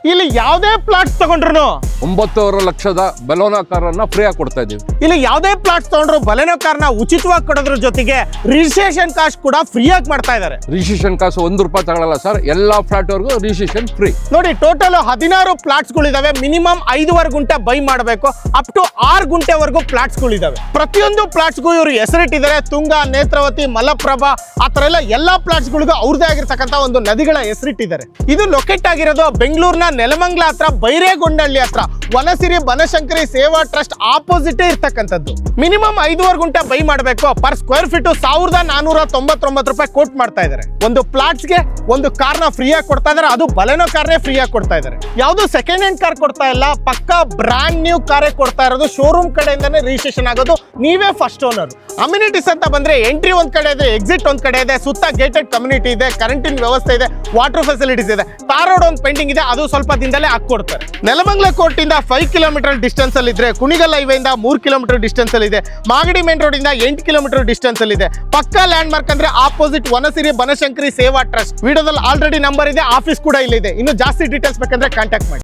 ಇಲ್ಲಿ ಯಾವುದೇ ಪ್ಲಾಟ್ಸ್ ತಗೊಂಡ್ರು 9.5 ಲಕ್ಷದ ಬಲೋನಾ ಕಾರನ್ನ ಫ್ರೀ ಆಗಿ ಕೊಡ್ತಾ ಇದೀವಿ. ಇಲ್ಲಿ ಯಾವುದೇ ಪ್ಲಾಟ್ಸ್ ತಗೊಂಡ್ರು ಬಲೆನೋ ಕಾರ್ನ ಉಚಿತವಾಗಿ ಕೊಡೋದ್ರ ಜೊತೆಗೆ ರಿಜಿಸ್ಟ್ರೇಷನ್ ಕಾಸ್ಟ್ ಕೂಡ ಫ್ರೀ ಆಗಿ ಮಾಡ್ತಾ ಇದ್ದಾರೆ. ರಿಜಿಸ್ಟ್ರೇಷನ್ ಕಾಸು 1 ರೂಪಾಯಿ ತಗೊಳ್ಳಲ್ಲ ಸರ್. ಎಲ್ಲಾ ಫ್ಲಾಟ್ ವರ್ಗೂ ರಿಜಿಸ್ಟ್ರೇಷನ್ ಫ್ರೀ. ನೋಡಿ, ಟೋಟಲ್ 16 ಪ್ಲಾಟ್ಸ್ ಗಳಿದಾವೆ. ಮಿನಿಮಮ್ 5.5 ಗುಂಟೆ ಬೈ ಮಾಡಬೇಕು. ಅಪ್ ಟು 6 ಗುಂಟೆವರೆಗೂ ಪ್ಲಾಟ್ಸ್ ಗಳಿದಾವೆ. ಪ್ರತಿಯೊಂದು ಪ್ಲಾಟ್ಸ್ಗೂ ಇವರು ಹೆಸರಿಟ್ಟಿದ್ದಾರೆ. ತುಂಗ, ನೇತ್ರಾವತಿ, ಮಲಪ್ರಭಾ ಆ ತರ ಎಲ್ಲಾ ಪ್ಲಾಟ್ಸ್ ಗಳಿಗೂ ಅವ್ರದೇ ಆಗಿರ್ತಕ್ಕಂಥ ಒಂದು ನದಿಗಳ ಹೆಸರಿಟ್ಟಿದ್ದಾರೆ. ಇದು ಲೊಕೇಟ್ ಆಗಿರೋದು ಬೆಂಗಳೂರಿನ ನೆಲಮಂಗಲ ಹತ್ರ, ಬೈರೇಗೊಂಡಳ್ಳಿ ಹತ್ರ, ವನಸಿರಿ ಬನಶಂಕರಿ ಸೇವಾ ಟ್ರಸ್ಟ್ ಆಪೋಸಿಟ್ ಇರ್ತಕ್ಕಂಥದ್ದು. ಮಿನಿಮಮ್ 5.5 ಗುಂಟೆ ಬೈ ಮಾಡಬೇಕು. ಪರ್ ಸ್ಕ್ವೇರ್ ಫೀಟ್ 1499 ರೂಪಾಯಿ ಕೋಟ್ ಮಾಡ್ತಾ ಇದ್ದಾರೆ. ಒಂದು ಪ್ಲಾಟ್ಸ್ಗೆ ಒಂದು ಕಾರ್ನ ಫ್ರೀ ಆಗಿ ಕೊಡ್ತಾ ಇದ್ದಾರೆ. ಅದು ಬಲೆನೋ ಕಾರ್ನೇ ಫ್ರೀ ಆಗಿ ಕೊಡ್ತಾ ಇದ್ದಾರೆ. ಯಾವುದು ಸೆಕೆಂಡ್ ಹ್ಯಾಂಡ್ ಕಾರ್ ಕೊಡ್ತಾ ಇಲ್ಲ, ಪಕ್ಕಾ ಬ್ರಾಂಡ್ ನ್ಯೂ ಕಾರೇ ಕೊಡ್ತಾ ಇರೋದು. ಶೋರೂಮ್ ಕಡೆಯಿಂದಾನೇ ರಿಜಿಸ್ಟ್ರೇಷನ್ ಆಗೋದು. ನೀವೇ ಫಸ್ಟ್ ಓನರ್. ಅಮ್ಯುನಿಟೀಸ್ ಅಂತ ಬಂದ್ರೆ ಎಂಟ್ರಿ ಒಂದ್ ಕಡೆ ಇದೆ, ಎಕ್ಸಿಟ್ ಒಂದ್ ಕಡೆ ಇದೆ, ಸುತ್ತ ಗೇಟೆಡ್ ಕಮ್ಯುನಿಟಿ ಇದೆ, ಕರೆಂಟಿನ ವ್ಯವಸ್ಥೆ ಇದೆ, ವಾಟರ್ ಫೆಸಿಲಿಟೀಸ್ ಇದೆ, ತಾರ್ ರೋಡ್ ಒಂದು ಪೆಂಡಿಂಗ್ ಇದೆ, ಅದು ಸ್ವಲ್ಪ ದಿನದಲ್ಲೇ ಹಾಕೊಡ್ತಾರೆ. ನೆಲಮಂಗಲ ಕೋರ್ಟ್ ಇಂದ 5 ಕಿಲೋಮೀಟರ್ ಡಿಸ್ಟೆನ್ಸ್ ಅಲ್ಲಿ ಇದ್ರೆ, ಕುಣಿಗಲ್ ಹೈವೇ ಇಂದ 3 ಕಿಲೋಮೀಟರ್ ಡಿಸ್ಟೆನ್ಸ್ ಅಲ್ಲಿ ಇದೆ, ಮಾಗಡಿ ಮೇನ್ ರೋಡ್ ಇಂದ 8 ಕಿಲೋಮೀಟರ್ ಡಿಸ್ಟೆನ್ಸ್ ಅಲ್ಲಿ ಇದೆ. ಪಕ್ಕಾ ಲ್ಯಾಂಡ್ ಮಾರ್ಕ್ ಅಂದ್ರೆ ಆಪೋಸಿಟ್ ವನಸಿರಿ ಬನಶಂಕರಿ ಸೇವಾ ಟ್ರಸ್ಟ್. ವಿಡಿಯೋದಲ್ಲಿ ಆಲ್ರೆಡಿ ನಂಬರ್ ಇದೆ, ಆಫೀಸ್ ಕೂಡ ಇಲ್ಲಿದೆ. ಇನ್ನು ಜಾಸ್ತಿ ಡೀಟೇಲ್ಸ್ ಬೇಕಂದ್ರೆ ಕಾಂಟ್ಯಾಕ್ಟ್ ಮಾಡಿ.